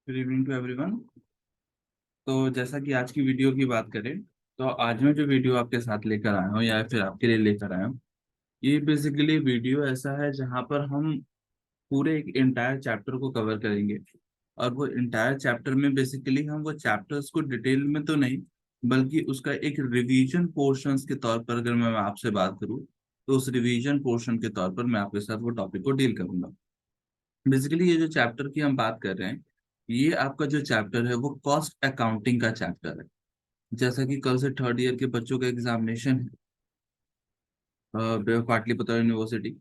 Good evening to everyone. तो जैसा कि आज की वीडियो की बात करें, तो आज मैं जो वीडियो आपके साथ लेकर आया हूँ या फिर आपके लिए लेकर आया हूँ, ये बेसिकली वीडियो ऐसा है जहाँ पर हम पूरे एक इंटायर चैप्टर को कवर करेंगे। और वो इंटायर चैप्टर में बेसिकली हम वो चैप्टर्स को डिटेल में तो नहीं, बल्कि उसका एक रिवीजन पोर्शंस के तौर पर अगर मैं आपसे बात करूँ, तो उस रिवीजन पोर्शन के तौर पर मैं आपके साथ वो टॉपिक को डील करूंगा। बेसिकली ये जो चैप्टर की हम बात कर रहे हैं, ये आपका जो चैप्टर है वो कॉस्ट अकाउंटिंग का चैप्टर है। जैसा कि कल से थर्ड ईयर के बच्चों का एग्जामिनेशन है पाटलिपुत्र यूनिवर्सिटी,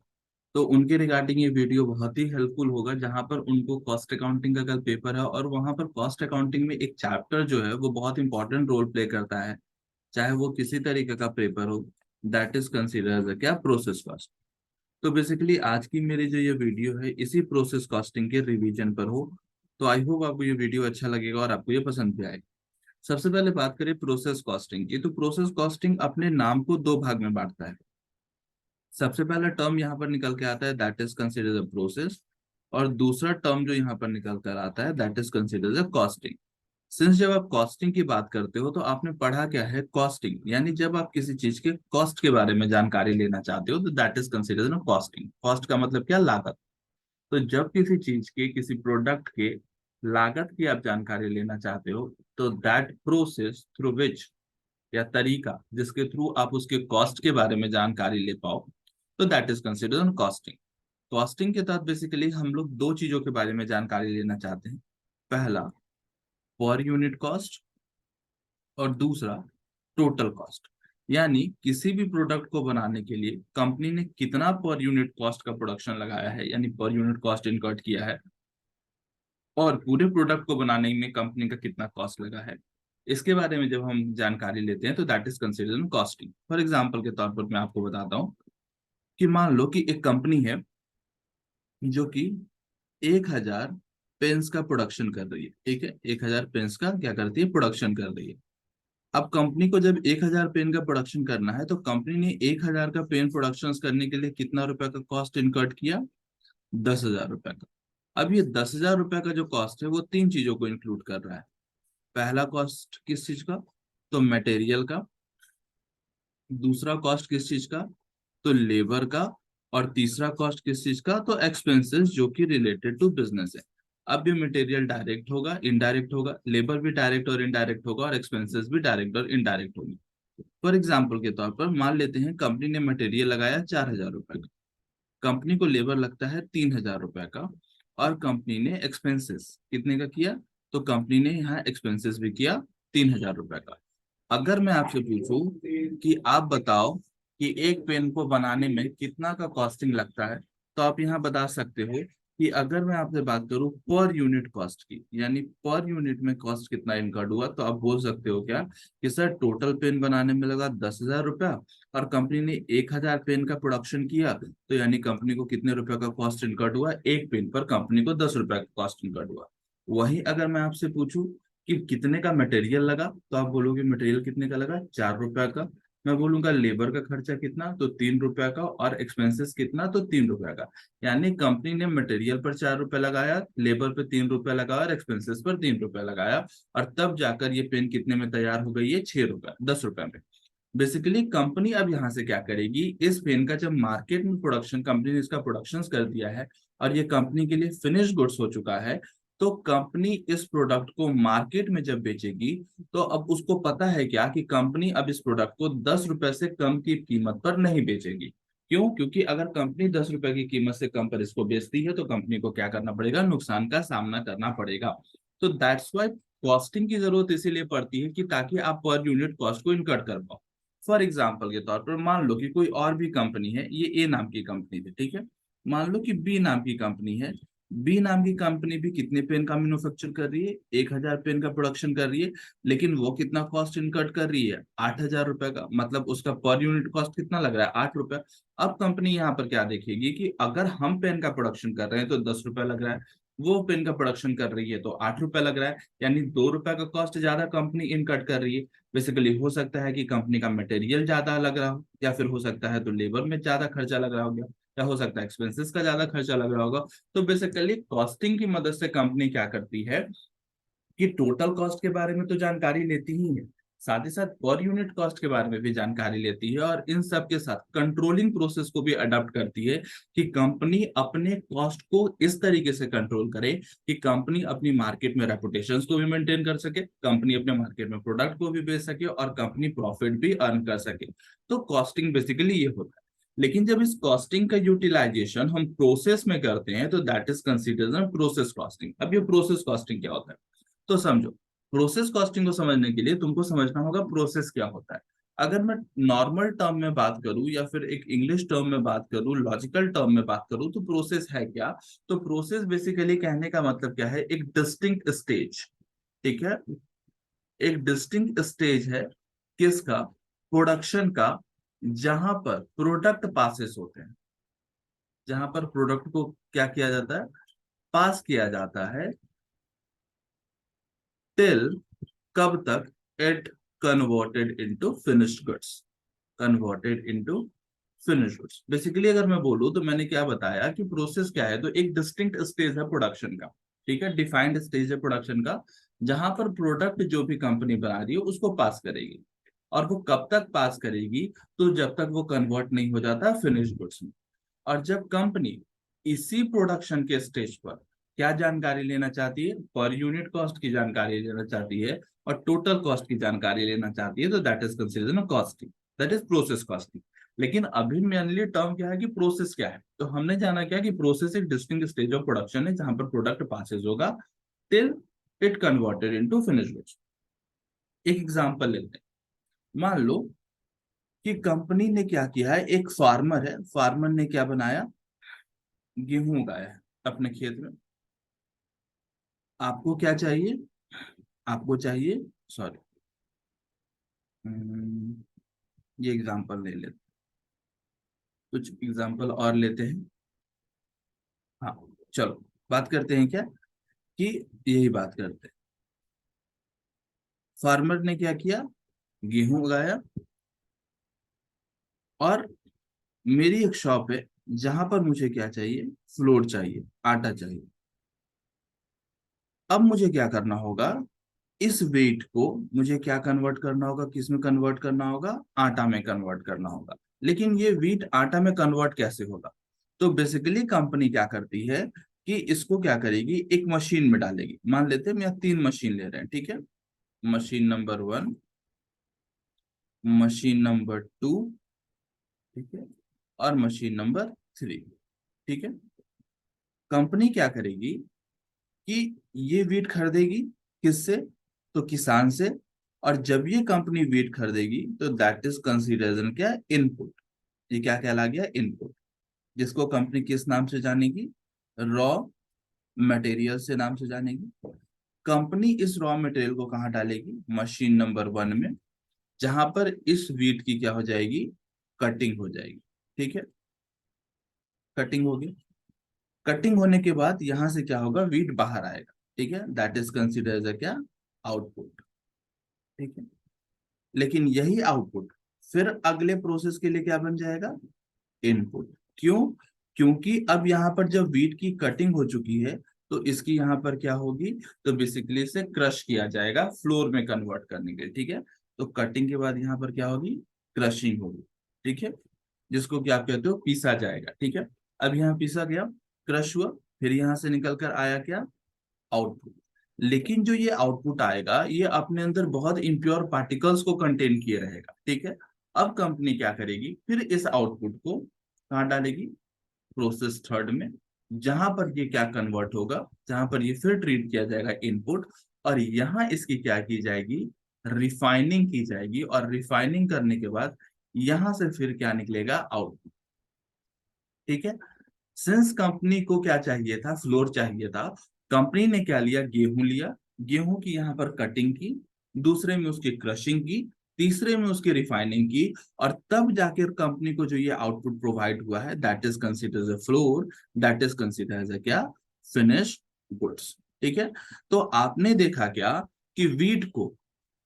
तो उनके रिगार्डिंग ये वीडियो बहुत ही हेल्पफुल होगा, जहां पर उनको कॉस्ट अकाउंटिंग का कल पेपर है और वहां पर कॉस्ट अकाउंटिंग में एक चैप्टर जो है वो बहुत इंपॉर्टेंट रोल प्ले करता है। चाहे वो किसी तरीके का पेपर हो, दैट इज कंसिडर्ड क्या प्रोसेस कॉस्ट। तो बेसिकली आज की मेरी जो ये वीडियो है इसी प्रोसेस कॉस्टिंग के रिवीजन पर हो। तो आई होप आपको ये वीडियो अच्छा लगेगा और आपको ये पसंद भी आएगा। सबसे पहले बात करें प्रोसेस कॉस्टिंग की, तो प्रोसेस कॉस्टिंग अपने नाम को दो भाग में बांटता है। सबसे पहला टर्म यहाँ पर निकल के आता है that is considered a process, और दूसरा टर्म जो यहाँ पर निकल कर आता है that is considered a costing. Since जब आप कॉस्टिंग की बात करते हो तो आपने पढ़ा क्या है, कॉस्टिंग यानी जब आप किसी चीज के कॉस्ट के बारे में जानकारी लेना चाहते हो तो that is considered a costing. Cost का मतलब क्या, लागत। तो जब किसी चीज के, किसी प्रोडक्ट के लागत की आप जानकारी लेना चाहते हो, तो दैट प्रोसेस थ्रू विच, या तरीका जिसके थ्रू आप उसके कॉस्ट के बारे में जानकारी ले पाओ, तो that is considered costing. Costing के तहत बेसिकली हम लोग दो चीजों के बारे में जानकारी लेना चाहते हैं। पहला पर यूनिट कॉस्ट, और दूसरा टोटल कॉस्ट। यानी किसी भी प्रोडक्ट को बनाने के लिए कंपनी ने कितना पर यूनिट कॉस्ट का प्रोडक्शन लगाया है, यानी पर यूनिट कॉस्ट इनकर्ट किया है, और पूरे प्रोडक्ट को बनाने में कंपनी का कितना कॉस्ट लगा है, इसके बारे में जब हम जानकारी लेते हैं तो that is considered costing. For example के तौर पर मैं आपको बताता हूँ कि मान लो कि एक कंपनी है जो कि 1,000 पेन्स का प्रोडक्शन कर रही है। ठीक है, 1,000 पेन्स का क्या करती है, प्रोडक्शन कर रही है। अब कंपनी को जब 1,000 पेन का प्रोडक्शन करना है, तो कंपनी ने 1,000 का पेन प्रोडक्शन करने के लिए कितना रुपए का कॉस्ट इनकर्ट किया, 10,000 रुपए का। अब ये 10,000 रुपए का जो कॉस्ट है वो तीन चीजों को इंक्लूड कर रहा है। पहला कॉस्ट किस चीज का, तो मटेरियल का। दूसरा कॉस्ट किस चीज का, तो लेबर का। और तीसरा कॉस्ट किस चीज का, तो एक्सपेंसेस जो कि रिलेटेड टू बिजनेस है। अब ये मटेरियल डायरेक्ट होगा, इनडायरेक्ट होगा, लेबर भी डायरेक्ट और इनडायरेक्ट होगा, और एक्सपेंसेस भी डायरेक्ट और इनडायरेक्ट होगी। फॉर एग्जाम्पल के तौर पर मान लेते हैं कंपनी ने मटेरियल लगाया 4,000 रुपए का, कंपनी को लेबर लगता है 3,000 रुपए का, और कंपनी ने एक्सपेंसेस कितने का किया, तो कंपनी ने यहाँ एक्सपेंसेस भी किया 3,000 रुपए का। अगर मैं आपसे पूछूं कि आप बताओ कि एक पेन को बनाने में कितना का कॉस्टिंग लगता है, तो आप यहाँ बता सकते हो कि अगर मैं आपसे बात करूं पर यूनिट कॉस्ट की, यानी पर यूनिट में कॉस्ट कितना इनकर्ड हुआ, तो आप बोल सकते हो क्या कि सर टोटल पेन बनाने में लगा 10,000 रुपया, और कंपनी ने 1,000 पेन का प्रोडक्शन किया, तो यानी कंपनी को कितने रुपए का कॉस्ट इनकर्ड हुआ, एक पेन पर कंपनी को 10 रुपए का कॉस्ट इनकर्ड हुआ। वही अगर मैं आपसे पूछूं कि कितने का मटेरियल लगा, तो आप बोलोगे मटेरियल कितने का लगा, 4 रुपए का। मैं बोलूंगा लेबर का खर्चा कितना, तो 3 रुपए का, और एक्सपेंसेस कितना, तो 3 रुपए का। यानी कंपनी ने मटेरियल पर 4 रुपए लगाया, लेबर पे 3 रुपए लगाया, और एक्सपेंसेस पर 3 रुपए लगाया, और तब जाकर ये पेन कितने में तैयार हो गई है, 6 रुपए, 10 रुपए में। बेसिकली कंपनी अब यहाँ से क्या करेगी, इस पेन का जब मार्केट में प्रोडक्शन, कंपनी ने इसका प्रोडक्शन कर दिया है और ये कंपनी के लिए फिनिश गुड्स हो चुका है, तो कंपनी इस प्रोडक्ट को मार्केट में जब बेचेगी, तो अब उसको पता है क्या कि कंपनी अब इस प्रोडक्ट को 10 रुपए से कम की कीमत पर नहीं बेचेगी। क्यों, क्योंकि अगर कंपनी 10 रुपए की कीमत से कम पर इसको बेचती है तो कंपनी को क्या करना पड़ेगा, नुकसान का सामना करना पड़ेगा। तो दैट्स वाई कॉस्टिंग की जरूरत इसीलिए पड़ती है कि ताकि आप पर यूनिट कॉस्ट को इनकट कर पाओ। फॉर एग्जाम्पल के तौर पर मान लो कि कोई और भी कंपनी है, ये ए नाम की कंपनी थी, ठीक है। मान लो कि बी नाम की कंपनी है, बी नाम की कंपनी भी कितने पेन का मैन्युफैक्चर कर रही है, 1,000 पेन का प्रोडक्शन कर रही है, लेकिन वो कितना कॉस्ट इनकट कर रही है, 8,000 रुपए का। मतलब उसका पर यूनिट कॉस्ट कितना लग रहा है, 8 रुपए। अब कंपनी यहाँ पर क्या देखेगी कि अगर हम पेन का प्रोडक्शन कर रहे हैं तो 10 रुपए लग रहा है, वो पेन का प्रोडक्शन कर रही है तो 8 रुपए लग रहा है, यानी 2 रुपए का कॉस्ट ज्यादा कंपनी इनकट कर रही है। बेसिकली हो सकता है कि कंपनी का मटेरियल ज्यादा लग रहा हो, या फिर हो सकता है तो लेबर में ज्यादा खर्चा लग रहा होगा, या हो सकता है एक्सपेंसेस का ज्यादा खर्चा लग रहा होगा। तो बेसिकली कॉस्टिंग की मदद से कंपनी क्या करती है कि टोटल कॉस्ट के बारे में तो जानकारी लेती ही है, साथ ही साथ पर यूनिट कॉस्ट के बारे में भी जानकारी लेती है, और इन सब के साथ कंट्रोलिंग प्रोसेस को भी अडॉप्ट करती है कि कंपनी अपने कॉस्ट को इस तरीके से कंट्रोल करे कि कंपनी अपनी मार्केट में रेपुटेशन को भी मेंटेन कर सके, कंपनी अपने मार्केट में प्रोडक्ट को भी बेच सके, और कंपनी प्रॉफिट भी अर्न कर सके। तो कॉस्टिंग बेसिकली ये होता है। लेकिन जब इस कॉस्टिंग का यूटिलाइजेशन हम प्रोसेस में करते हैं तो that is considered process costing. अब ये प्रोसेस कॉस्टिंग क्या होता है, तो समझो। प्रोसेस कॉस्टिंग को समझने के लिए तुमको समझना होगा प्रोसेस क्या होता है। अगर मैं नॉर्मल टर्म में बात करूं या फिर एक इंग्लिश टर्म में बात करूं, लॉजिकल टर्म में बात करूं, तो प्रोसेस है क्या? तो प्रोसेस बेसिकली कहने का मतलब क्या है, एक डिस्टिंक्ट स्टेज। ठीक है, एक डिस्टिंक्ट स्टेज है किसका? प्रोडक्शन का, जहां पर प्रोडक्ट पासेस होते हैं, जहां पर प्रोडक्ट को क्या किया जाता है, पास किया जाता है। टिल कब तक? It converted into finished goods, converted into finished goods. Basically अगर मैं बोलूं तो मैंने क्या बताया कि प्रोसेस क्या है, तो एक डिस्टिंक्ट स्टेज है प्रोडक्शन का। ठीक है, डिफाइंड स्टेज है प्रोडक्शन का, जहां पर प्रोडक्ट जो भी कंपनी बना रही है उसको पास करेगी। और वो कब तक पास करेगी? तो जब तक वो कन्वर्ट नहीं हो जाता फिनिश्ड गुड्स में। और जब कंपनी इसी प्रोडक्शन के स्टेज पर क्या जानकारी लेना चाहती है, पर यूनिट कॉस्ट की जानकारी लेना चाहती है और टोटल कॉस्ट की जानकारी लेना चाहती है, तो that is considered costing, that is process costing. लेकिन अभी मेनली टर्म क्या है कि प्रोसेस क्या है, तो हमने जाना क्या कि प्रोसेस एक डिस्टिंक्ट स्टेज ऑफ प्रोडक्शन है जहां पर प्रोडक्ट पासेस होगा till it converted into finished goods. एक एग्जांपल लेते हैं। मान लो कि कंपनी ने क्या किया है, एक फार्मर है, फार्मर ने क्या बनाया, गेहूं उगाया है अपने खेत में। आपको क्या चाहिए? आपको चाहिए, सॉरी, ये एग्जांपल ले लेते, कुछ एग्जांपल और लेते हैं। हाँ, चलो बात करते हैं क्या, कि यही बात करते हैं। फार्मर ने क्या किया, गेहूं उगाया, और मेरी एक शॉप है जहां पर मुझे क्या चाहिए, फ्लोर चाहिए, आटा चाहिए। अब मुझे क्या करना होगा, इस वेट को मुझे क्या कन्वर्ट करना होगा, किस में कन्वर्ट करना होगा, आटा में कन्वर्ट करना होगा। लेकिन ये वीट आटा में कन्वर्ट कैसे होगा? तो बेसिकली कंपनी क्या करती है कि इसको क्या करेगी, एक मशीन में डालेगी। मान लेते हैं हम 3 मशीन ले रहे हैं, ठीक है। मशीन नंबर 1, मशीन नंबर 2, ठीक है, और मशीन नंबर 3। ठीक है, कंपनी क्या करेगी कि ये वीट खरीदेगी, किससे? तो किसान से। और जब ये कंपनी वीट खरीदेगी तो दैट इज कंसीडर्ड क्या, इनपुट। ये क्या कहला गया, इनपुट, जिसको कंपनी किस नाम से जानेगी, रॉ मटेरियल से नाम से जानेगी। कंपनी इस रॉ मटेरियल को कहाँ डालेगी, मशीन नंबर 1 में, जहां पर इस वीट की क्या हो जाएगी, कटिंग हो जाएगी। ठीक है, कटिंग होगी। कटिंग होने के बाद यहां से क्या होगा, वीट बाहर आएगा। ठीक है, दैट इज कंसिडर्ड एज क्या, आउटपुट। ठीक है, लेकिन यही आउटपुट फिर अगले प्रोसेस के लिए क्या बन जाएगा, इनपुट। क्यों? क्योंकि अब यहाँ पर जब वीट की कटिंग हो चुकी है तो इसकी यहाँ पर क्या होगी, तो बेसिकली इसे क्रश किया जाएगा फ्लोर में कन्वर्ट करने के लिए। ठीक है, तो कटिंग के बाद यहाँ पर क्या होगी, क्रशिंग होगी। ठीक है, जिसको क्या आप कहते हो, पीसा जाएगा। ठीक है, अब यहाँ पीसा गया, क्रश हुआ, फिर यहाँ से निकल कर आया क्या, आउटपुट। लेकिन जो ये आउटपुट आएगा ये अपने अंदर बहुत इम्प्योर पार्टिकल्स को कंटेन किए रहेगा। ठीक है, अब कंपनी क्या करेगी, फिर इस आउटपुट को कहाँ डालेगी, प्रोसेस थर्ड में, जहां पर ये क्या कन्वर्ट होगा, जहां पर ये फिर ट्रीट किया जाएगा इनपुट, और यहाँ इसकी क्या की जाएगी, रिफाइनिंग की जाएगी। और रिफाइनिंग करने के बाद यहां से फिर क्या निकलेगा, आउटपुट। ठीक है, सिंस कंपनी को क्या चाहिए था, फ्लोर चाहिए था, कंपनी ने क्या लिया, गेहूं लिया, गेहूं की यहाँ पर कटिंग की, दूसरे में उसकी क्रशिंग की, तीसरे में उसकी रिफाइनिंग की, और तब जाकर कंपनी को जो ये आउटपुट प्रोवाइड हुआ है that is considered as a floor, that is considered as a क्या, फिनिश गुड्स। ठीक है, तो आपने देखा क्या कि वीट को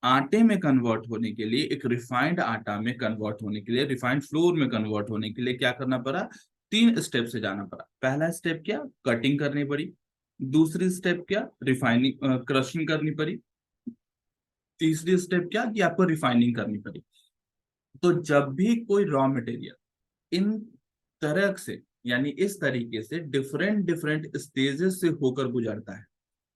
आटे में कन्वर्ट होने के लिए, एक रिफाइंड आटा में कन्वर्ट होने के लिए, रिफाइंड फ्लोर में कन्वर्ट होने के लिए क्या करना पड़ा, 3 स्टेप से जाना पड़ा। पहला स्टेप क्या, कटिंग करनी पड़ी। दूसरी स्टेप क्या, रिफाइनिंग क्रशिंग करनी पड़ी। तीसरी स्टेप क्या कि आपको रिफाइनिंग करनी पड़ी। तो जब भी कोई रॉ मटेरियल इन तरह से, यानी इस तरीके से डिफरेंट डिफरेंट स्टेजेस से होकर गुजरता है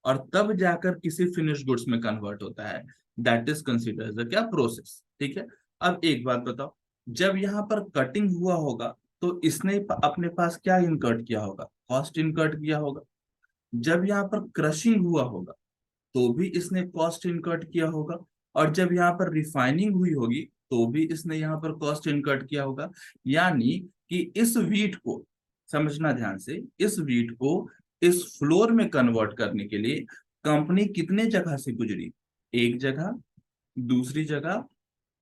और तब जाकर किसी फिनिश गुड्स में कन्वर्ट होता है, दैट इज कंसिडर्ड एज क्या, प्रोसेस। ठीक है। अब एक बात बताओ, जब यहाँ पर कटिंग हुआ होगा तो इसने अपने पास क्या इनकर्ट किया होगा, कॉस्ट इनकर्ट किया होगा। जब यहाँ पर क्रशिंग हुआ होगा तो भी इसने कॉस्ट इनकर्ट किया होगा। और जब यहाँ पर रिफाइनिंग हुई होगी तो भी इसने यहाँ पर कॉस्ट इनकर्ट किया होगा। यानी कि इस वीट को, समझना ध्यान से, इस वीट को इस फ्लोर में कन्वर्ट करने के लिए कंपनी कितने जगह से गुजरी, एक जगह, दूसरी जगह,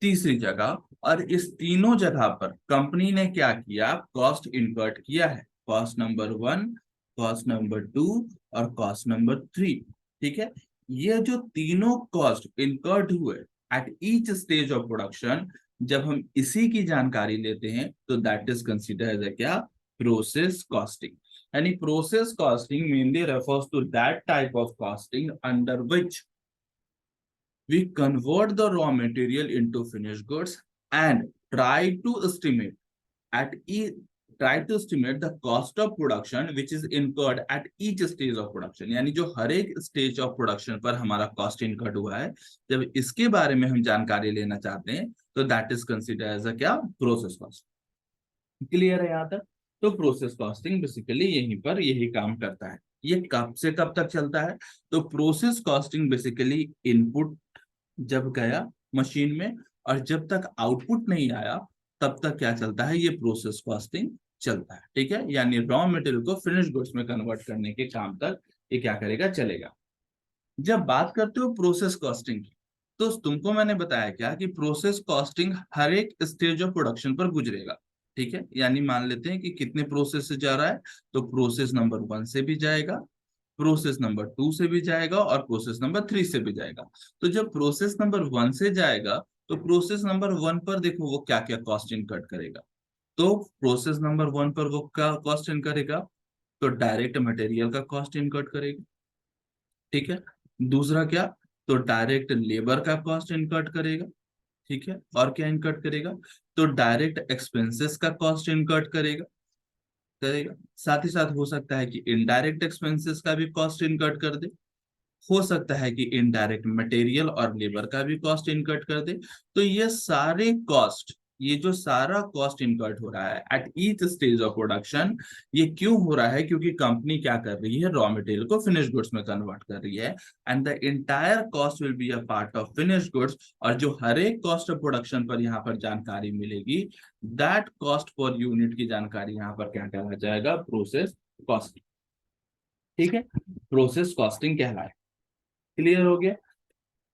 तीसरी जगह, और इस तीनों जगह पर कंपनी ने क्या किया, कॉस्ट इनकर्ट किया है। कॉस्ट नंबर 1, कॉस्ट नंबर 2 और कॉस्ट नंबर 3। ठीक है। ये जो तीनों कॉस्ट इनकर्ट हुए at each stage of production, जब हम इसी की जानकारी लेते हैं तो दैट इज कंसिडर्ड एज क्या, प्रोसेस कॉस्टिंग। यानी process costing mainly refers to that type of costing under which we convert the raw material into finished goods and try to estimate at each try to estimate the cost of production which is incurred at each stage of production। यानी जो हर एक stage of production पर हमारा cost incurred हुआ है, जब इसके बारे में हम जानकारी लेना चाहते हैं तो that is considered as a क्या, प्रोसेस कॉस्ट। क्लियर है यहाँ तक। तो प्रोसेस कॉस्टिंग बेसिकली यहीं पर यही काम करता है। ये कब से कब तक चलता है, तो प्रोसेस कॉस्टिंग बेसिकली इनपुट जब गया मशीन में और जब तक आउटपुट नहीं आया तब तक क्या चलता है, ये प्रोसेस कॉस्टिंग चलता है। ठीक है। यानी रॉ मटेरियल को फिनिश गुड्स में कन्वर्ट करने के काम तक ये क्या करेगा, चलेगा। जब बात करते हो प्रोसेस कॉस्टिंग की, तो तुमको मैंने बताया क्या कि प्रोसेस कॉस्टिंग हर एक स्टेज ऑफ प्रोडक्शन पर गुजरेगा। ठीक है। यानी मान लेते हैं कि कितने प्रोसेस से जा रहा है, तो प्रोसेस नंबर 1 से भी जाएगा, प्रोसेस नंबर 2 से भी जाएगा और प्रोसेस नंबर 3 से भी जाएगा। तो जब प्रोसेस नंबर 1 से जाएगा तो प्रोसेस नंबर 1 पर देखो वो क्या क्या कॉस्ट इनकट करेगा। तो प्रोसेस नंबर 1 पर वो क्या कॉस्ट इन करेगा, तो डायरेक्ट मटेरियल का कॉस्ट इनकट करेगा। ठीक है। दूसरा क्या, तो डायरेक्ट लेबर का कॉस्ट इनकट करेगा। ठीक है। और क्या इनकट करेगा, तो डायरेक्ट एक्सपेंसेस का कॉस्ट इनकट करेगा। साथ ही साथ हो सकता है कि इनडायरेक्ट एक्सपेंसेस का भी कॉस्ट इनकट कर दे, हो सकता है कि इनडायरेक्ट मटेरियल और लेबर का भी कॉस्ट इनकट कर दे। तो ये सारे कॉस्ट, ये जो सारा कॉस्ट इनकट हो रहा है eight each stage of production, ये क्यों हो रहा है, क्योंकि कंपनी क्या कर रही है, रॉ मटेरियल को फिनिश गुड्स में कन्वर्ट कर रही है। And the entire cost will be a part of finish goods. और जो हर एक कॉस्ट ऑफ प्रोडक्शन पर यहाँ पर जानकारी मिलेगी, दैट कॉस्ट पर यूनिट की जानकारी यहाँ पर क्या कहला जाएगा, प्रोसेस कॉस्टिंग। ठीक है। प्रोसेस कॉस्टिंग कहलाए। क्लियर हो गया।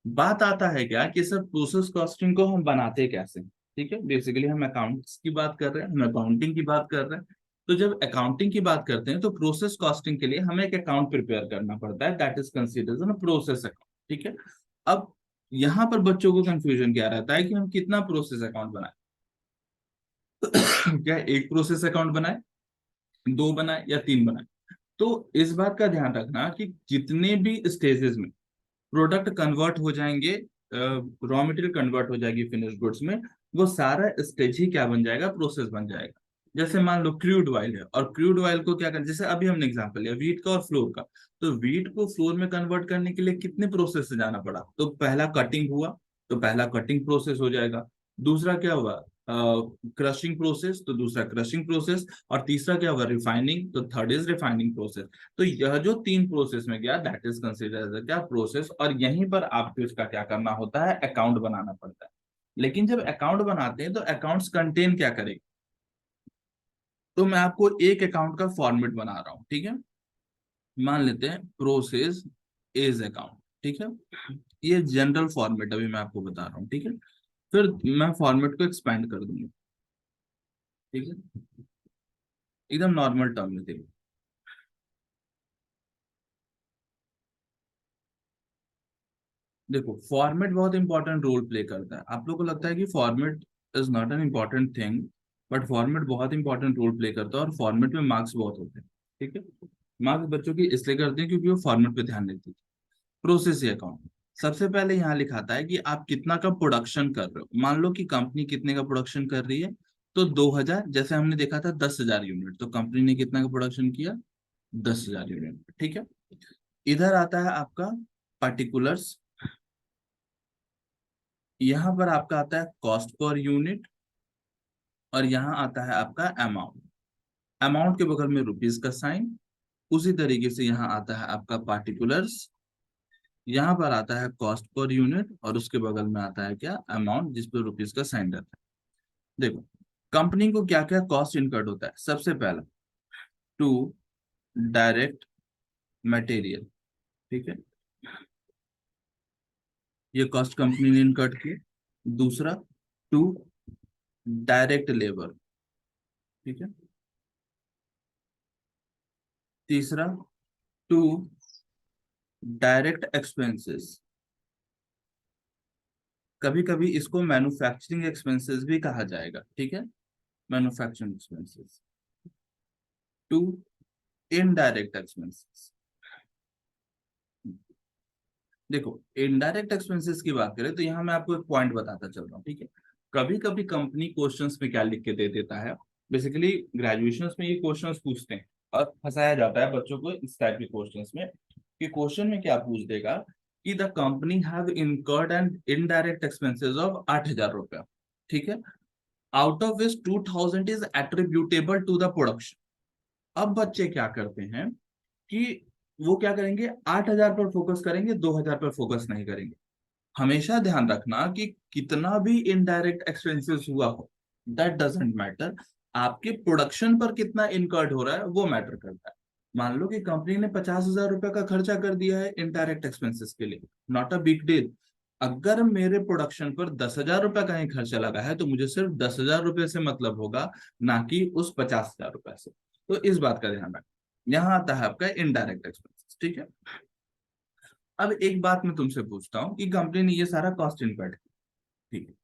बात आता है क्या कि सर प्रोसेस कॉस्टिंग को हम बनाते कैसे। ठीक है। बेसिकली हम अकाउंट्स की बात कर रहे हैं, हम अकाउंटिंग की बात कर रहे हैं। तो जब अकाउंटिंग की बात करते हैं तो प्रोसेस कॉस्टिंग के लिए हमें एक अकाउंट प्रिपेयर करना पड़ता है, that is considered process account. ठीक है। अब यहाँ पर बच्चों को कंफ्यूजन क्या रहता है कि हम कितना प्रोसेस अकाउंट बनाए क्या एक प्रोसेस अकाउंट बनाए, दो बनाए या तीन बनाए। तो इस बात का ध्यान रखना कि जितने भी स्टेजेस में प्रोडक्ट कन्वर्ट हो जाएंगे, रॉ मटेरियल कन्वर्ट हो जाएगी फिनिश गुड्स में, वो सारा स्टेज ही क्या बन जाएगा, प्रोसेस बन जाएगा। जैसे मान लो क्रूड ऑयल है, और क्रूड ऑयल को क्या कर, जैसे अभी हमने एग्जांपल लिया वीट का और फ्लोर का। तो वीट को फ्लोर में कन्वर्ट करने के लिए कितने प्रोसेस से जाना पड़ा, तो पहला कटिंग हुआ, तो पहला कटिंग प्रोसेस हो जाएगा। दूसरा क्या हुआ, क्रशिंग प्रोसेस, तो दूसरा क्रशिंग प्रोसेस। और तीसरा क्या हुआ, रिफाइनिंग, तो थर्ड इज रिफाइनिंग प्रोसेस। तो यह जो तीन प्रोसेस में गया दैट इज कंसिडर्ड एज क्या, प्रोसेस। और यहीं पर आपको इसका क्या करना होता है, अकाउंट बनाना पड़ता है। लेकिन जब अकाउंट बनाते हैं तो अकाउंट्स कंटेन क्या करेगा, तो मैं आपको एक अकाउंट का फॉर्मेट बना रहा हूँ। ठीक है। मान लेते हैं प्रोसेस एज अकाउंट। ठीक है। ये जनरल फॉर्मेट अभी मैं आपको बता रहा हूँ। ठीक है। फिर मैं फॉर्मेट को एक्सपेंड कर दूंगा। ठीक है। एकदम नॉर्मल टर्म में देखो, देखो फॉर्मेट बहुत इंपॉर्टेंट रोल प्ले करता है। आप लोगों को लगता है कि format is not an important thing, but format बहुत इंपॉर्टेंट रोल प्ले करता है और फॉर्मेट में मार्क्स बहुत होते हैं। ठीक है। मार्क्स बच्चों की इसलिए करते हैं क्योंकि वो फॉर्मेट पे ध्यान देते हैं। प्रोसेस अकाउंट सबसे पहले यहाँ लिखाता है कि आप कितना का प्रोडक्शन कर रहे हो। मान लो कि कंपनी कितने का प्रोडक्शन कर रही है, तो 2000, जैसे हमने देखा था 10,000 यूनिट, तो कंपनी ने कितना का प्रोडक्शन किया, 10,000 यूनिट, ठीक है। इधर आता है आपका पार्टिकुलर्स, यहाँ पर आपका आता है कॉस्ट पर यूनिट, और यहाँ आता है आपका अमाउंट। अमाउंट के बगल में रुपीज का साइन, उसी तरीके से यहाँ आता है आपका पार्टिकुलर्स, यहाँ पर आता है कॉस्ट पर यूनिट, और उसके बगल में आता है क्या, अमाउंट, जिस पर रुपीज का साइन रहता है। देखो कंपनी को क्या क्या कॉस्ट इनकर्ड होता है। सबसे पहला टू डायरेक्ट मटेरियल, ठीक है, ये कॉस्ट कंपनी ने इनकर्ड की। दूसरा टू डायरेक्ट लेबर, ठीक है। तीसरा टू डायरेक्ट एक्सपेंसेस, कभी कभी इसको मैन्युफैक्चरिंग एक्सपेंसेस भी कहा जाएगा, ठीक है, manufacturing expenses. Two indirect expenses. देखो इनडायरेक्ट एक्सपेंसेस की बात करें तो यहाँ मैं आपको एक पॉइंट बताता चल रहा हूँ, ठीक है। कभी कभी कंपनी क्वेश्चंस में क्या लिख के दे देता है, बेसिकली ग्रेजुएशंस में ये क्वेश्चंस पूछते हैं और फंसाया जाता है बच्चों को इस टाइप के क्वेश्चंस में, कि क्वेश्चन में क्या पूछ देगा कि the company have incurred and indirect expenses of 8,000 रुपया, ठीक है, out of which 2,000 is attributable to the production. अब बच्चे क्या करते हैं कि वो क्या करेंगे, 8,000 पर फोकस करेंगे, 2,000 पर फोकस नहीं करेंगे। हमेशा ध्यान रखना कि कितना भी इनडायरेक्ट एक्सपेंसेस हुआ हो, दैट डजंट मैटर, आपके प्रोडक्शन पर कितना इनकर्ड हो रहा है वो मैटर करता है। मान लो कि कंपनी ने 50,000 रुपए का खर्चा कर दिया है इनडायरेक्ट एक्सपेंसेस के लिए, नॉट अ बिग डील। अगर मेरे प्रोडक्शन पर 10,000 रुपए का ही खर्चा लगा है तो मुझे सिर्फ 10,000 रुपए से मतलब होगा, ना कि उस 50,000 रुपए से। तो इस बात का ध्यान रखना। यहाँ आता है आपका इनडायरेक्ट एक्सपेंसेस, ठीक है। अब एक बात मैं तुमसे पूछता हूँ कि कंपनी ने ये सारा कॉस्ट इनकर्ड, ठीक है।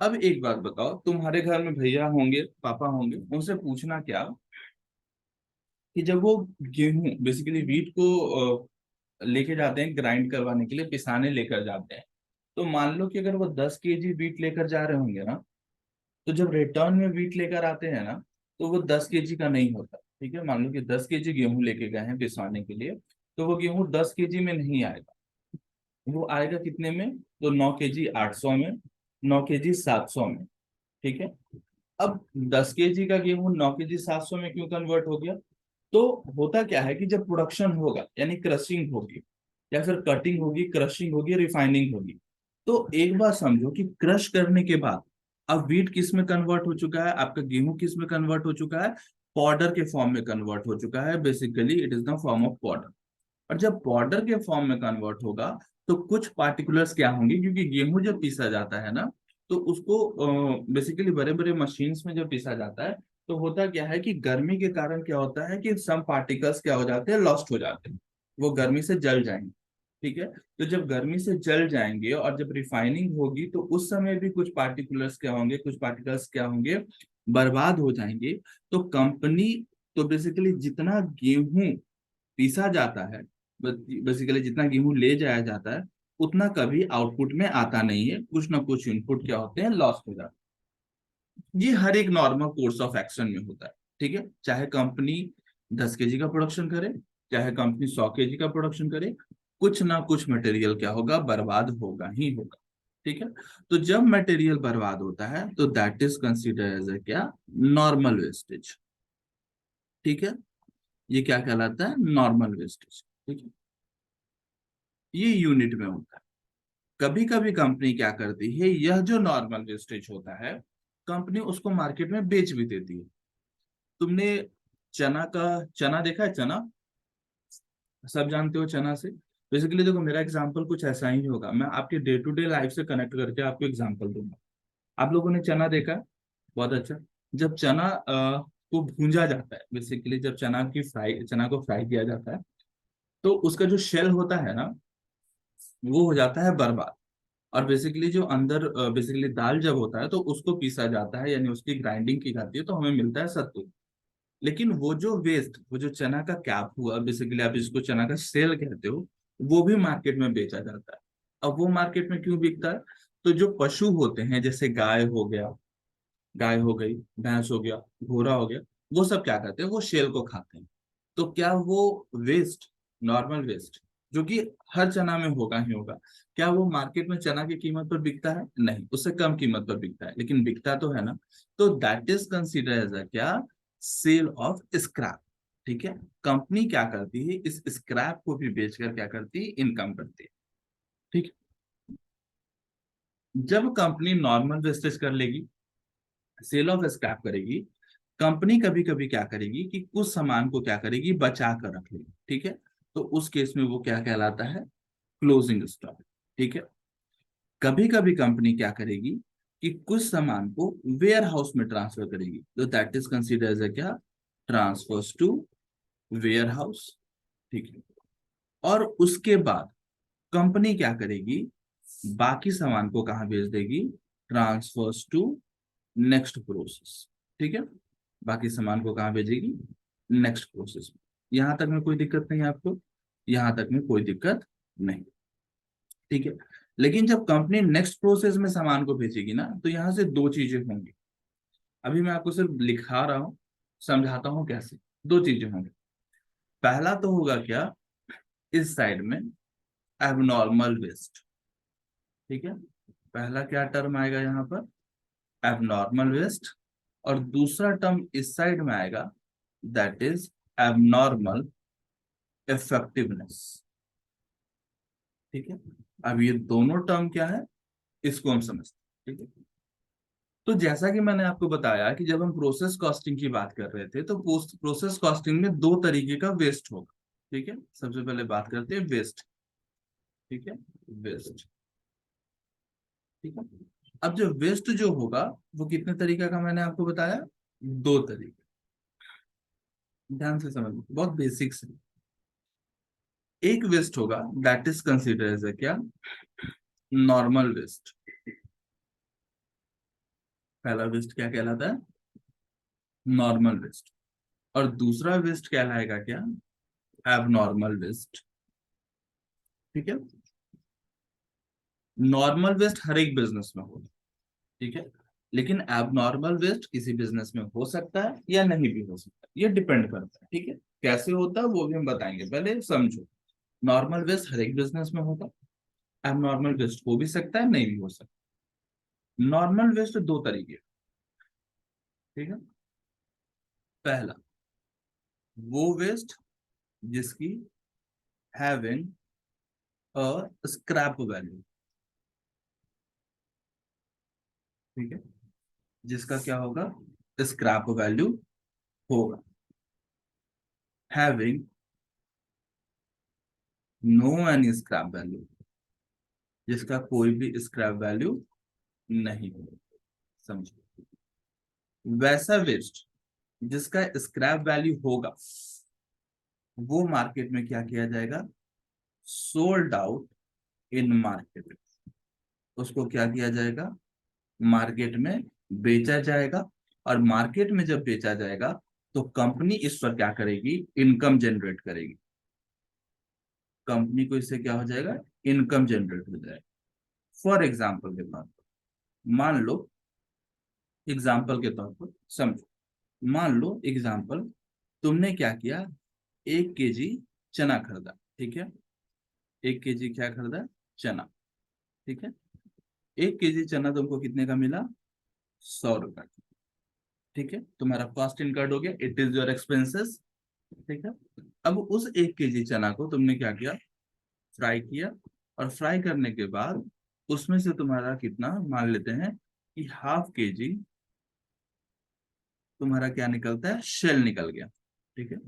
अब एक बात बताओ, तुम्हारे घर में भैया होंगे, पापा होंगे, उनसे पूछना क्या कि जब वो गेहूं बेसिकली वीट को लेके जाते हैं ग्राइंड करवाने के लिए, पिसाने लेकर जाते हैं, तो मान लो कि अगर वो 10 kg वीट लेकर जा रहे होंगे ना, तो जब रिटर्न में वीट लेकर आते हैं ना, तो वो 10 kg का नहीं होता, ठीक है। मान लो कि 10 kg गेहूं लेके गए हैं पिसवाने के लिए, तो वो गेहूं 10 kg में नहीं आएगा, वो आएगा कितने में, तो 9 kg 800 में, 9 kg 700 में, ठीक है। अब 10 kg का गेहूं 9 kg 700 में क्यों कन्वर्ट हो गया, तो होता क्या है कि जब प्रोडक्शन होगा यानी क्रशिंग होगी, या फिर कटिंग होगी, क्रशिंग होगी, रिफाइनिंग होगी, तो एक बार समझो कि क्रश करने के बाद अब व्हीट किस में कन्वर्ट हो चुका है, आपका गेहूं किस में कन्वर्ट हो चुका है, पाउडर के फॉर्म में कन्वर्ट हो चुका है। Basically it is the form of powder. और जब पाउडर के फॉर्म में कन्वर्ट होगा तो कुछ पार्टिकुलर्स क्या होंगे, क्योंकि गेहूं जब पीसा जाता है ना, तो उसको बेसिकली बड़े बड़े मशीन्स में जब पीसा जाता है, तो होता क्या है कि गर्मी के कारण क्या होता है कि सम पार्टिकल्स क्या हो जाते हैं, लॉस्ट हो जाते हैं, वो गर्मी से जल जाएंगे, ठीक है। तो जब गर्मी से जल जाएंगे और जब रिफाइनिंग होगी तो उस समय भी कुछ पार्टिकुलर्स क्या होंगे, कुछ पार्टिकल्स क्या होंगे, बर्बाद हो जाएंगे। तो कंपनी, तो बेसिकली जितना गेहूं पीसा जाता है, बेसिकली जितना गेहूं ले जाया जाता है, उतना कभी आउटपुट में आता नहीं है, कुछ ना कुछ इनपुट क्या होते हैं, लॉस हो जाते हैं। ये हर एक नॉर्मल कोर्स ऑफ एक्शन में होता है, ठीक है। चाहे कंपनी 10 kg का प्रोडक्शन करे, चाहे कंपनी 100 kg का प्रोडक्शन करे, कुछ ना कुछ मटेरियल क्या होगा, बर्बाद होगा ही होगा, ठीक है। तो जब मटेरियल बर्बाद होता है तो that is consider as a क्या, नॉर्मल वेस्टेज, ठीक है। ये क्या कहलाता है, नॉर्मल वेस्टेज, ठीक है। ये यूनिट में होता है। कभी कभी कंपनी क्या करती है, यह जो नॉर्मल वेस्टेज होता है, कंपनी उसको मार्केट में बेच भी देती है। तुमने चना देखा है, चना सब जानते हो चना से। बेसिकली देखो मेरा एग्जांपल कुछ ऐसा ही होगा, मैं आपके डे टू डे लाइफ से कनेक्ट करके आपको एग्जांपल दूंगा। आप लोगों ने चना देखा है? बहुत अच्छा। जब चना को भूंजा जाता है, बेसिकली जब चना को फ्राई किया जाता है, तो उसका जो शेल होता है ना, वो हो जाता है बर्बाद। और बेसिकली जो अंदर बेसिकली दाल जब होता है तो उसको पीसा जाता है, यानी उसकी ग्राइंडिंग की जाती है, तो हमें मिलता है सत्तू। लेकिन वो जो वेस्ट, वो जो चना का कैप हुआ, बेसिकली आप इसको चना का सेल कहते हो, वो भी मार्केट में बेचा जाता है। अब वो मार्केट में क्यों बिकता है? तो जो पशु होते हैं, जैसे गाय हो गया, गाय हो गई, भैंस हो गया, घोड़ा हो गया, वो सब क्या करते हैं, वो शेल को खाते हैं। तो क्या वो वेस्ट, नॉर्मल वेस्ट, जो कि हर चना में होगा ही होगा, क्या वो मार्केट में चना की कीमत पर बिकता है? नहीं, उससे कम कीमत पर बिकता है, लेकिन बिकता तो है ना। तो that is consider as a क्या, सेल ऑफ स्क्रैप। ठीक है। कंपनी क्या करती है, इस स्क्रैप को भी बेचकर क्या करती है, इनकम करती है। ठीक है। जब कंपनी नॉर्मल वेस्टेज कर लेगी, सेल ऑफ स्क्रैप करेगी, कंपनी कभी कभी क्या करेगी कि कुछ सामान को क्या करेगी, बचा कर रख लेगी। ठीक है। तो उस केस में वो क्या कहलाता है, क्लोजिंग स्टॉक। ठीक है। कभी कभी कंपनी क्या करेगी कि कुछ सामान को वेयर हाउस में ट्रांसफर करेगी, तो that is consider as a क्या, ट्रांसफर्स टू वेयर हाउस। ठीक है। और उसके बाद कंपनी क्या करेगी, बाकी सामान को कहाँ भेज देगी, ट्रांसफर्स टू नेक्स्ट प्रोसेस। ठीक है। बाकी सामान को कहाँ भेजेगी, नेक्स्ट प्रोसेस में। यहां तक में कोई दिक्कत नहीं है आपको, यहां तक में कोई दिक्कत नहीं। ठीक है। लेकिन जब कंपनी नेक्स्ट प्रोसेस में सामान को भेजेगी ना, तो यहां से दो चीजें होंगी। अभी मैं आपको सिर्फ लिखा रहा हूं, समझाता हूं कैसे। दो चीजें होंगी। पहला तो होगा क्या, इस साइड में एबनॉर्मल वेस्ट। ठीक है। पहला क्या टर्म आएगा यहाँ पर, एबनॉर्मल वेस्ट। और दूसरा टर्म इस साइड में आएगा, दैट इज एबनॉर्मल इफेक्टिवनेस। ठीक है। अब ये दोनों टर्म क्या है, इसको हम समझते हैं। ठीक है। तो जैसा कि मैंने आपको बताया कि जब हम प्रोसेस कॉस्टिंग की बात कर रहे थे, तो प्रोसेस कॉस्टिंग में दो तरीके का वेस्ट होगा। ठीक है। सबसे पहले बात करते हैं वेस्ट। ठीक है। वेस्ट। ठीक है। अब जो वेस्ट जो होगा, वो कितने तरीके का मैंने आपको बताया, दो तरीके। ध्यान से समझ, बहुत बेसिक्स है। एक वेस्ट होगा that is consider as a क्या, नॉर्मल वेस्ट। पहला वेस्ट क्या कहलाता है, नॉर्मल वेस्ट। और दूसरा वेस्ट कहलाएगा क्या, एबनॉर्मल वेस्ट। ठीक है। नॉर्मल वेस्ट हर एक बिजनेस में होगा। ठीक है। लेकिन एबनॉर्मल वेस्ट किसी बिजनेस में हो सकता है या नहीं भी हो सकता है, ये डिपेंड करता है। ठीक है। कैसे होता है वो भी हम बताएंगे, पहले समझो। नॉर्मल वेस्ट हर एक बिजनेस में होगा, एबनॉर्मल वेस्ट हो भी सकता है, नहीं भी हो सकता। नॉर्मल वेस्ट दो तरीके। ठीक है। पहला, वो वेस्ट जिसकी हैविंग अ स्क्रैप वैल्यू। ठीक है। जिसका क्या होगा, स्क्रैप वैल्यू होगा। Having no any scrap value, जिसका कोई भी स्क्रैप वैल्यू नहीं होगा। समझो। वैसा वेस्ट जिसका स्क्रैप वैल्यू होगा, वो मार्केट में क्या किया जाएगा, सोल्ड आउट इन मार्केट। उसको क्या किया जाएगा, मार्केट में बेचा जाएगा। और मार्केट में जब बेचा जाएगा, तो कंपनी इस पर क्या करेगी, इनकम जनरेट करेगी। कंपनी को इससे क्या हो जाएगा, इनकम जनरेट हो जाएगा। फॉर एग्जाम्पल के तौर पर मान लो, एग्जाम्पल के तौर पर समझो, मान लो एग्जाम्पल, तुमने क्या किया, 1 केजी चना खरीदा। ठीक है। 1 केजी क्या खरीदा, चना। ठीक है। 1 केजी चना तुमको कितने का मिला, 100 रुपए। ठीक है। तुम्हारा कॉस्ट इनकर्ड हो गया, इट इज योर एक्सपेंसेस। ठीक है। अब उस 1 केजी चना को तुमने क्या किया, फ्राई किया। और फ्राई करने के बाद उसमें से तुम्हारा कितना, मान लेते हैं कि ½ केजी तुम्हारा क्या निकलता है, शेल निकल गया। ठीक है।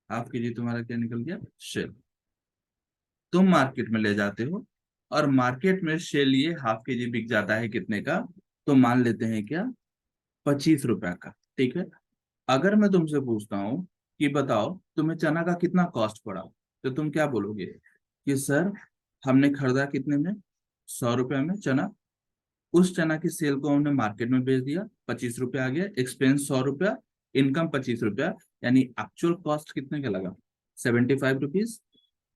½ केजी तुम्हारा क्या निकल गया, शेल। तुम मार्केट में ले जाते हो, और मार्केट में शेल ये ½ केजी बिक जाता है कितने का, तो मान लेते हैं क्या, 25 रुपए का। ठीक है। अगर मैं तुमसे पूछता हूँ कि बताओ तुम्हें चना का कितना कॉस्ट पड़ा, तो तुम क्या बोलोगे कि सर हमने खरीदा कितने में, 100 रुपए में चना। उस चना की सेल को हमने मार्केट में बेच दिया, 25 रुपए आ गया, एक्सपेंस 100 रुपया, इनकम 25 रुपया, यानी एक्चुअल कॉस्ट कितने का लगा? 75 रुपीज,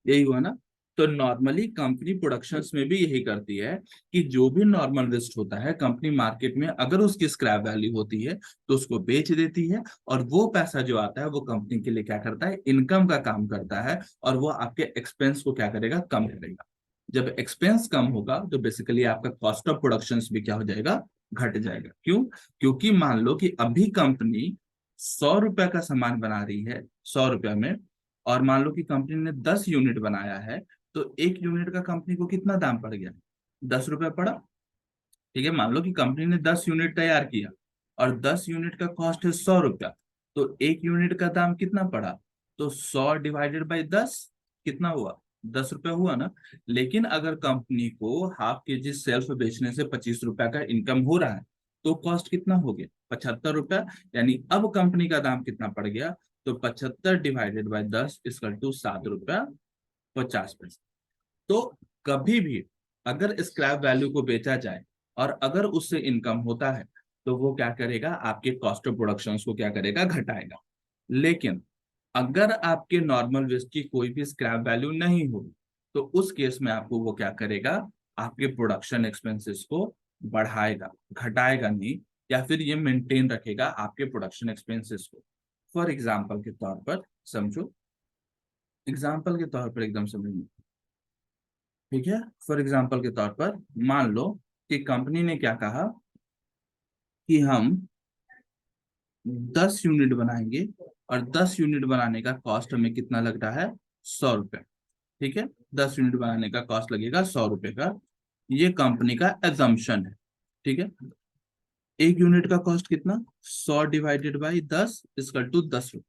यही हुआ ना? तो नॉर्मली कंपनी प्रोडक्शंस में भी यही करती है कि जो भी नॉर्मल वेस्ट होता है कंपनी मार्केट में अगर उसकी स्क्रैप वैल्यू होती है तो उसको बेच देती है, और वो पैसा जो आता है वो कंपनी के लिए क्या करता है? इनकम का काम करता है, और वो आपके एक्सपेंस को क्या करेगा? कम करेगा। जब एक्सपेंस कम होगा तो बेसिकली आपका कॉस्ट ऑफ प्रोडक्शन भी क्या हो जाएगा? घट जाएगा। क्यों? क्योंकि मान लो कि अभी कंपनी 100 रुपए का सामान बना रही है, 100 रुपए में, और मान लो कि कंपनी ने 10 यूनिट बनाया है, तो एक यूनिट का कंपनी को कितना दाम पड़ गया? 10 रुपए पड़ा। ठीक है, मान लो कि कंपनी ने 10 यूनिट तैयार किया और 10 यूनिट का कॉस्ट है 100 रुपया, तो एक यूनिट का दाम कितना पड़ा? तो 100 डिवाइडेड बाई 10, कितना हुआ? 10 रुपया हुआ ना? लेकिन अगर कंपनी को हाफ के जी सेल्फ बेचने से 25 रुपया का इनकम हो रहा है, तो कॉस्ट कितना हो गया? 75 रुपया। यानी अब कंपनी का दाम कितना पड़ गया? तो 75 डिवाइडेड बाई 10 इसकल टू 7 रुपया 50 पैसे। तो कभी भी अगर स्क्रैप वैल्यू को बेचा जाए और अगर उससे इनकम होता है, तो वो क्या करेगा? आपके कॉस्ट ऑफ प्रोडक्शन को क्या करेगा? घटाएगा। लेकिन अगर आपके नॉर्मल वेस्ट की कोई भी स्क्रैप वैल्यू नहीं हो, तो उस केस में आपको वो क्या करेगा? आपके प्रोडक्शन एक्सपेंसेस को बढ़ाएगा, घटाएगा नहीं, या फिर ये मेंटेन रखेगा आपके प्रोडक्शन एक्सपेंसेस को। फॉर एग्जाम्पल के तौर पर समझो, एग्जाम्पल के तौर पर एकदम समझिए। ठीक है, फॉर एग्जाम्पल के तौर पर मान लो कि कंपनी ने क्या कहा कि हम 10 यूनिट बनाएंगे, और 10 यूनिट बनाने का कॉस्ट हमें कितना लग रहा है? 100 रुपए। ठीक है, 10 यूनिट बनाने का कॉस्ट लगेगा 100 रुपए का, ये कंपनी का एजम्पशन है। ठीक है, एक यूनिट का कॉस्ट कितना? 100 डिवाइडेड बाई 10 इसकल टू 10 रुपए।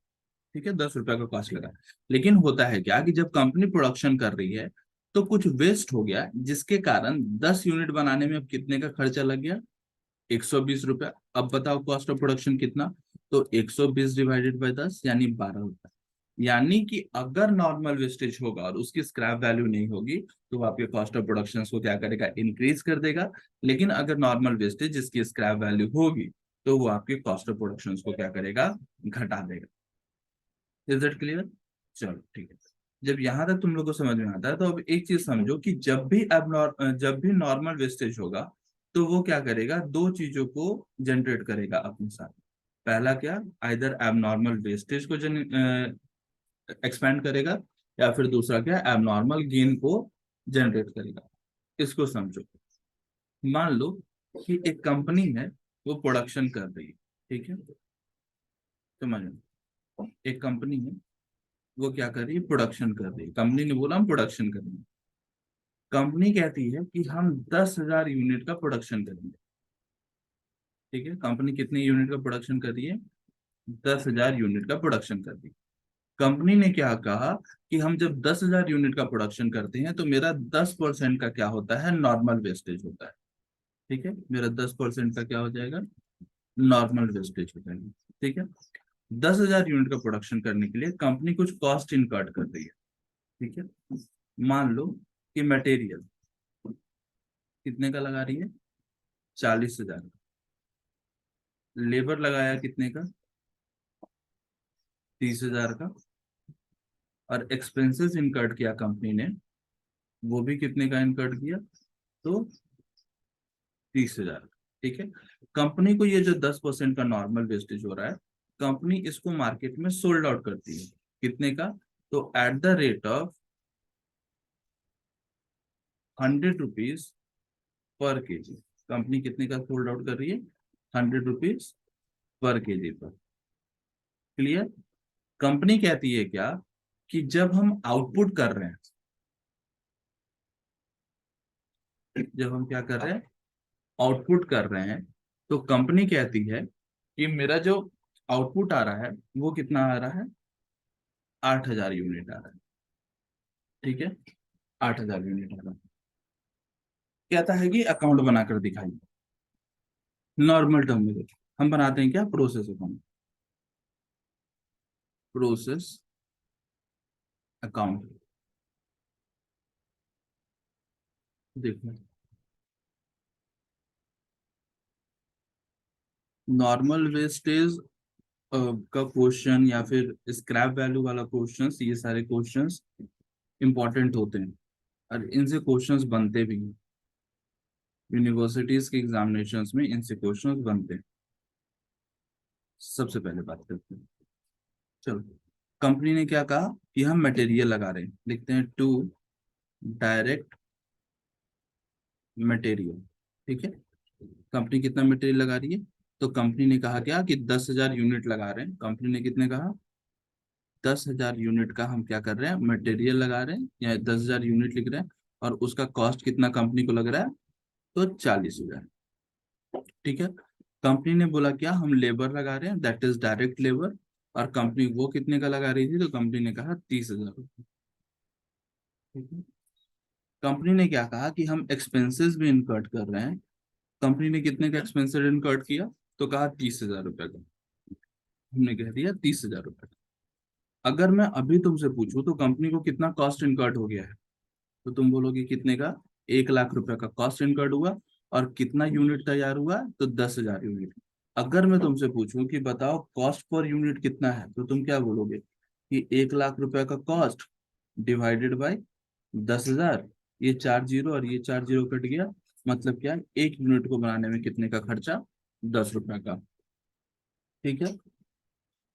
ठीक है, 10 रुपए का कॉस्ट लगा। लेकिन होता है क्या कि जब कंपनी प्रोडक्शन कर रही है तो कुछ वेस्ट हो गया, जिसके कारण 10 यूनिट बनाने में अब कितने का खर्चा लग गया? 120 रुपया। अब बताओ कॉस्ट ऑफ प्रोडक्शन कितना? तो 120 डिवाइडेड बाई 10 यानी 12 रुपया। यानी कि अगर नॉर्मल वेस्टेज होगा और उसकी स्क्रैप वैल्यू नहीं होगी, तो वो आपके कॉस्ट ऑफ प्रोडक्शन को क्या करेगा? इंक्रीज कर देगा। लेकिन अगर नॉर्मल वेस्टेज जिसकी स्क्रैप वैल्यू होगी, तो वो आपके कॉस्ट ऑफ प्रोडक्शन को क्या करेगा? घटा देगा। Is it clear? चलो ठीक है। जब यहाँ तक तुम लोग को समझ में आता है, तो अब एक चीज समझो कि जब भी नॉर्मल वेस्टेज होगा, तो वो क्या करेगा? दो चीजों को जनरेट करेगा अपने साथ। पहला क्या? आइदर एबनॉर्मल वेस्टेज को एक्सपेंड करेगा, या फिर दूसरा क्या? एबनॉर्मल गेन को जनरेट करेगा। इसको समझो। मान लो कि एक कंपनी है, वो प्रोडक्शन कर रही है। ठीक है, समझो, एक कंपनी है, वो क्या कर रही है? प्रोडक्शन कर रही है। कंपनी ने बोला हम प्रोडक्शन करेंगे। कंपनी कहती है कि हम 10,000 यूनिट का प्रोडक्शन करेंगे। ठीक है, कंपनी कितने यूनिट का प्रोडक्शन कर रही है? 10,000 यूनिट का प्रोडक्शन कर रही है। कंपनी ने क्या कहा कि हम जब 10,000 यूनिट का प्रोडक्शन करते हैं तो मेरा 10% का क्या होता है? नॉर्मल वेस्टेज होता है। ठीक है, मेरा 10% का क्या हो जाएगा? नॉर्मल वेस्टेज हो जाएगा। ठीक है, 10,000 यूनिट का प्रोडक्शन करने के लिए कंपनी कुछ कॉस्ट इनकर्ड कर रही है। ठीक है, मान लो कि मटेरियल कितने का लगा रही है? 40,000। लेबर लगाया कितने का? 30,000 का। और एक्सपेंसेस इनकर्ड किया कंपनी ने, वो भी कितने का इनकर्ड किया? तो 30,000। ठीक है, कंपनी को ये जो 10% का नॉर्मल वेस्टेज हो रहा है, कंपनी इसको मार्केट में सोल्ड आउट करती है। कितने का? तो at the rate of 100 rupees per KG. Company कितने का सोल्ड आउट कर रही है? 100 रुपीज पर केजी पर। क्लियर? कंपनी कहती है क्या कि जब हम आउटपुट कर रहे हैं, जब हम क्या कर रहे हैं? आउटपुट कर रहे हैं, तो कंपनी कहती है कि मेरा जो आउटपुट आ रहा है वो कितना आ रहा है? 8,000 यूनिट आ रहा है। ठीक है, 8,000 यूनिट आ रहा है। कहता है कि अकाउंट बनाकर दिखाइए। नॉर्मल टर्म में देखिए, हम बनाते हैं क्या? Process account. Process account. देखो, नॉर्मल वेस्टेज का क्वेश्चन या फिर स्क्रैप वैल्यू वाला क्वेश्चंस, ये सारे क्वेश्चंस इंपॉर्टेंट होते हैं और इनसे क्वेश्चंस बनते भी हैं। यूनिवर्सिटीज के एग्जामिनेशंस में इनसे क्वेश्चंस बनते हैं। सबसे पहले बात करते हैं, चलो। कंपनी ने क्या कहा कि हम मटेरियल लगा रहे हैं, लिखते हैं टू डायरेक्ट मटेरियल। ठीक है, कंपनी कितना मटेरियल लगा रही है? तो कंपनी ने कहा क्या कि 10,000 यूनिट लगा रहे हैं। कंपनी ने कितने कहा? 10,000 यूनिट का हम क्या कर रहे हैं, मटेरियल लगा रहे हैं, या 10,000 यूनिट लिख रहे हैं। और उसका कॉस्ट कितना कंपनी को लग रहा है? तो 40,000। ठीक है, कंपनी ने बोला क्या, हम लेबर लगा रहे हैं, दैट इज डायरेक्ट लेबर। और कंपनी वो कितने का लगा रही थी? तो कंपनी ने कहा 30,000। ठीक है, कंपनी ने क्या कहा कि हम एक्सपेंसेस भी इनकर्ट कर रहे हैं। कंपनी ने कितने का एक्सपेंसेस इनकर्ट किया? तो कहा 30,000 रुपए का। हमने कह दिया 30,000 रुपए का। अगर मैं अभी तुमसे पूछूं तो कंपनी को कितना कॉस्ट इनकर्ट हो गया है, तो तुम बोलोगे कितने का? 1,00,000 रुपए का कॉस्ट इनकर्ड हुआ। और कितना यूनिट तैयार हुआ? तो 10,000 यूनिट। अगर मैं तुमसे पूछूं कि बताओ कॉस्ट पर यूनिट कितना है, तो तुम क्या बोलोगे कि 1,00,000 रुपए का कॉस्ट डिवाइडेड बाय 10,000। ये 4 जीरो और ये 4 जीरो कट गया, मतलब क्या, एक यूनिट को बनाने में कितने का खर्चा? 10 रुपए का। ठीक है,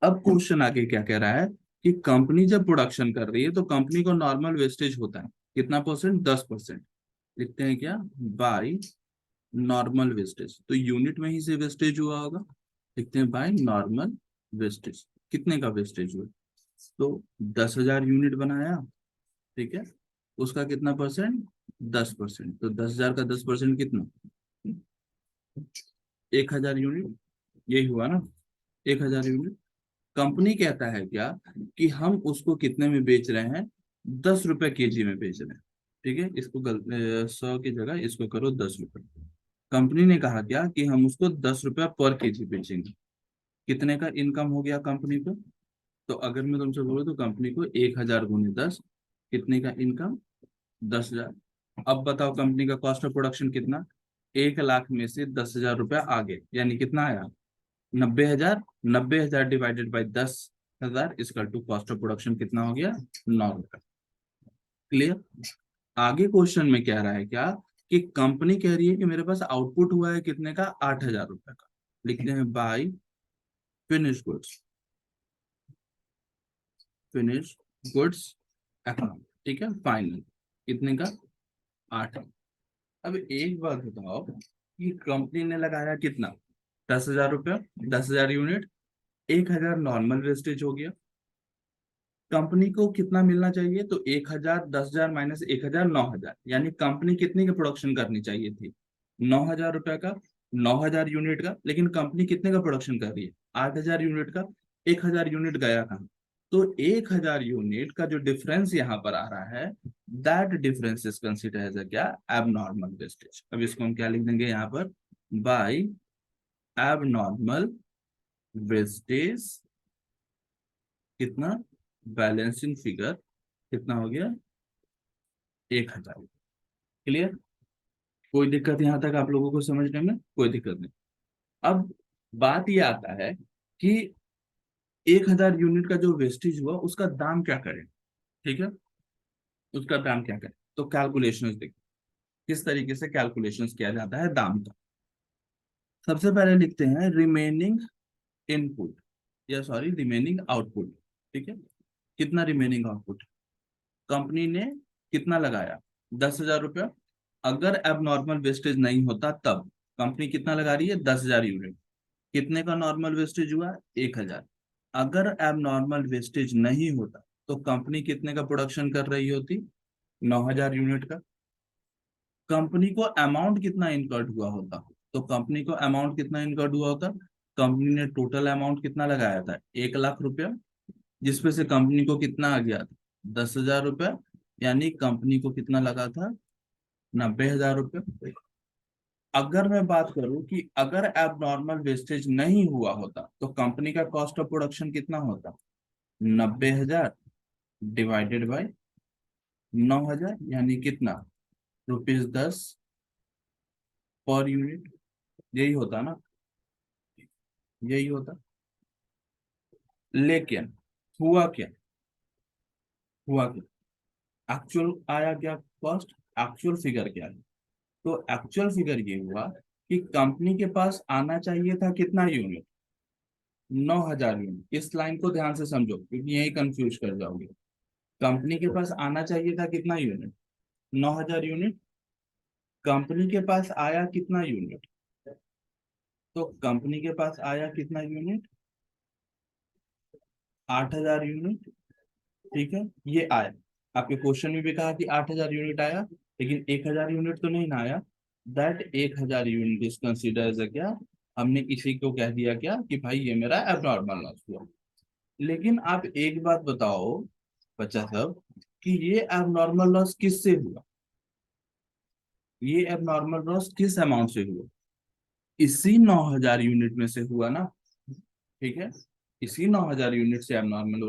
अब क्वेश्चन आगे क्या कह रहा है कि कंपनी जब प्रोडक्शन कर रही है तो कंपनी को नॉर्मल वेस्टेज होता है कितना परसेंट? 10%। लिखते हैं क्या, बाय नॉर्मल वेस्टेज। तो यूनिट में ही से वेस्टेज हुआ होगा, लिखते हैं बाय नॉर्मल वेस्टेज। कितने का वेस्टेज हुआ? तो 10,000 यूनिट बनाया। ठीक है, उसका कितना परसेंट? 10%। तो 10,000 का 10% कितना? 1,000 यूनिट। यही हुआ ना, 1,000 यूनिट। कंपनी कहता है क्या कि हम उसको कितने में बेच रहे हैं? 10 रुपए केजी में बेच रहे हैं। ठीक है, इसको 100 की जगह इसको करो 10 रुपए। कंपनी ने कहा क्या कि हम उसको 10 रुपया पर केजी बेचेंगे। कितने का इनकम हो गया कंपनी को? तो अगर मैं तुमसे बोलूँ तो कंपनी को 1,000 × 10, कितने का इनकम? 10,000। अब बताओ कंपनी का कॉस्ट ऑफ प्रोडक्शन कितना? 1,00,000 में से 10,000 रुपया आगे, यानी कितना आया? 90,000। 90,000 डिवाइडेड बाई 10,000 इसका टू कॉस्ट ऑफ प्रोडक्शन कितना हो गया? 9 रुपए। क्लियर? आगे क्वेश्चन में कह रहा है क्या कि कंपनी कह रही है कि मेरे पास आउटपुट हुआ है कितने का? 8,000 रुपए का। लिखते हैं by finish goods. Finish goods account. ठीक है, फाइनल कितने का? 8। अब एक बात बताओ कि कंपनी ने लगाया कितना? 10,000 रुपया, 10,000 यूनिट, 1,000 नॉर्मल वेस्टेज हो गया। कंपनी को कितना मिलना चाहिए? तो 1,000, 10,000 माइनस 1,000, 9,000। यानी कंपनी कितने की प्रोडक्शन करनी चाहिए थी? 9,000 रुपया का, 9,000 यूनिट का। लेकिन कंपनी कितने का प्रोडक्शन कर रही है? 8,000 यूनिट का। 1,000 यूनिट गया कहाँ? तो 1,000 यूनिट का जो डिफरेंस यहाँ पर आ रहा है, that difference is consider as a क्या? Abnormal wastage. अब इसको हम क्या लिख देंगे यहाँ पर? By abnormal wastage. कितना? बैलेंसिंग फिगर कितना हो गया? 1,000। क्लियर? कोई दिक्कत यहाँ तक आप लोगों को समझने में? कोई दिक्कत नहीं। अब बात ये आता है कि 1,000 यूनिट का जो वेस्टेज हुआ उसका दाम क्या करें? ठीक है, उसका दाम क्या करें? तो कैलकुलेशंस देखो किस तरीके से कैलकुलेशंस किया जाता है दाम का। सबसे पहले लिखते हैं रिमेनिंग इनपुट, या सॉरी रिमेनिंग आउटपुट। ठीक है, कितना रिमेनिंग आउटपुट? कंपनी ने कितना लगाया? 10,000 रुपया। अगर अब नॉर्मल वेस्टेज नहीं होता तब कंपनी कितना लगा रही है? 10,000 यूनिट। कितने का नॉर्मल वेस्टेज हुआ? 1,000। अगर अब नॉर्मल वेस्टेज नहीं होता तो कंपनी कितने का प्रोडक्शन कर रही होती? 9,000 यूनिट का। कंपनी को अमाउंट कितना इनकर्ड हुआ होता? तो कंपनी को अमाउंट कितना इनकर्ड हुआ होता? कंपनी ने टोटल अमाउंट कितना लगाया था? 1,00,000 रुपया, जिसपे से कंपनी को कितना आ गया था? 10,000 रुपया। यानी कंपनी को कितना लगा था? 90,000 रुपये। अगर मैं बात करूं कि अगर एबनॉर्मल वेस्टेज नहीं हुआ होता तो कंपनी का कॉस्ट ऑफ प्रोडक्शन कितना होता? 90,000 डिवाइडेड बाय 9,000, यानी कितना? ₹10 पर यूनिट। यही होता ना, यही होता। लेकिन हुआ क्या, हुआ क्या, एक्चुअल आया क्या कॉस्ट, एक्चुअल फिगर क्या है? तो एक्चुअल फिगर ये हुआ कि कंपनी के पास आना चाहिए था कितना यूनिट, 9,000 यूनिट। इस लाइन को ध्यान से समझो क्योंकि यही कंफ्यूज कर जाओगे। कंपनी के पास आना चाहिए था कितना यूनिट, 9,000 यूनिट। कंपनी के पास आया कितना यूनिट, तो कंपनी के पास आया कितना यूनिट, 8,000 यूनिट। ठीक है, ये आया। आपके क्वेश्चन में भी कहा कि 8,000 यूनिट आया, लेकिन 1,000 यूनिट तो नहीं ना आया। That 1,000 unit is consider as क्या, हमने इसी को कह दिया क्या कि भाई ये मेरा एबनॉर्मल लॉस हुआ। लेकिन आप एक बात बताओ बच्चा सब, कि ये एबनॉर्मल लॉस किससे हुआ, ये एबनॉर्मल लॉस किस अमाउंट से हुआ, इसी 9,000 यूनिट में से हुआ ना। ठीक है, इसी 9,000 यूनिट से एबनॉर्मल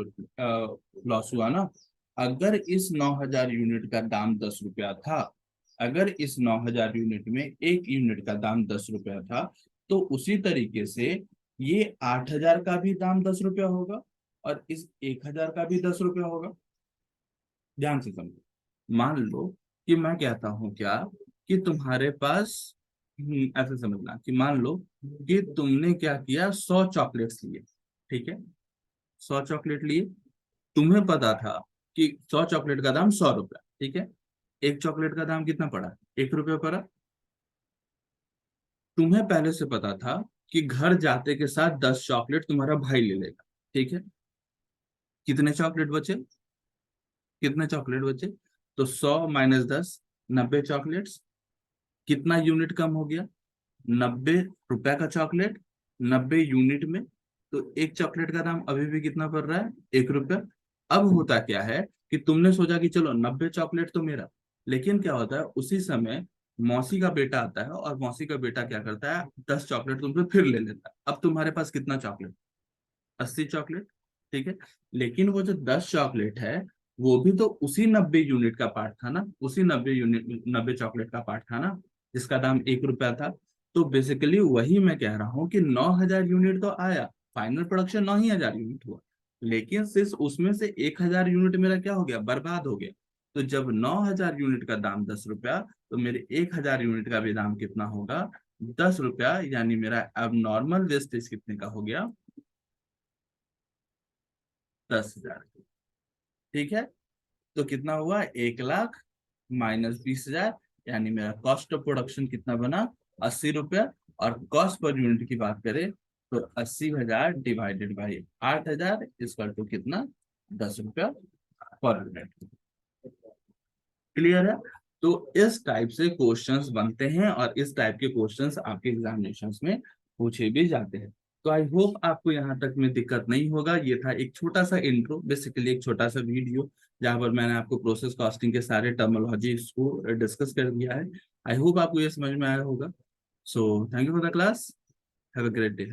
लॉस हुआ ना। अगर इस 9,000 यूनिट का दाम 10 रुपया था, अगर इस 9,000 यूनिट में एक यूनिट का दाम 10 रुपया था, तो उसी तरीके से ये 8,000 का भी दाम 10 रुपया होगा, और इस 1,000 का भी 10 रुपया होगा। ध्यान से समझो, मान लो कि मैं कहता हूँ क्या, कि तुम्हारे पास, ऐसे समझना कि मान लो कि तुमने क्या किया, 100 चॉकलेट्स लिए। ठीक है, 100 चॉकलेट लिए। तुम्हें पता था कि 100 चॉकलेट का दाम 100 रुपया। ठीक है, एक चॉकलेट का दाम कितना पड़ा, 1 रुपया पड़ा। तुम्हें पहले से पता था कि घर जाते के साथ 10 चॉकलेट तुम्हारा भाई ले लेगा। ठीक है, कितने चॉकलेट बचे, कितने चॉकलेट बचे, तो 100 - 10, 90 चॉकलेट्स। कितना यूनिट कम हो गया, 90 रुपए का चॉकलेट, 90 यूनिट में। तो एक चॉकलेट का दाम अभी भी कितना पड़ रहा है, 1 रुपया। अब होता क्या है कि तुमने सोचा कि चलो 90 चॉकलेट तो मेरा, लेकिन क्या होता है उसी समय मौसी का बेटा आता है, और मौसी का बेटा क्या करता है, 10 चॉकलेट तुमसे फिर ले लेता है। अब तुम्हारे पास कितना चॉकलेट, 80 चॉकलेट। ठीक है, लेकिन वो जो 10 चॉकलेट है, वो भी तो उसी 90 यूनिट का पार्ट था ना, उसी 90 यूनिट, 90 चॉकलेट का पार्ट था ना, जिसका दाम 1 रुपया था। तो बेसिकली वही मैं कह रहा हूँ कि 9,000 यूनिट तो आया, फाइनल प्रोडक्शन 9,000 यूनिट हुआ, लेकिन सिर्फ उसमें से 1,000 यूनिट मेरा क्या हो गया, बर्बाद हो गया। तो जब 9,000 यूनिट का दाम 10 रुपया, तो मेरे 1,000 यूनिट का भी दाम कितना होगा, 10 रुपया। यानी मेरा अब नॉर्मल वेस्टेज कितने का हो गया, 10,000। ठीक है, तो कितना हुआ, 1 लाख -20,000। यानी मेरा कॉस्ट ऑफ प्रोडक्शन कितना बना, 80 रुपया। और कॉस्ट पर यूनिट की बात करें, तो 80,000 डिवाइडेड बाई 8,000 इसका तो कितना, 10 रुपया पर यूनिट। क्लियर है? तो इस टाइप से क्वेश्चंस बनते हैं, और इस टाइप के क्वेश्चंस आपके एग्जामिनेशंस में पूछे भी जाते हैं। तो आई होप आपको यहाँ तक में दिक्कत नहीं होगा। ये था एक छोटा सा इंट्रो, बेसिकली एक छोटा सा वीडियो, जहाँ पर मैंने आपको प्रोसेस कॉस्टिंग के सारे टर्मिनोलॉजीज को डिस्कस कर दिया है। आई होप आपको ये समझ में आया होगा। So thank you for the class, have a great day.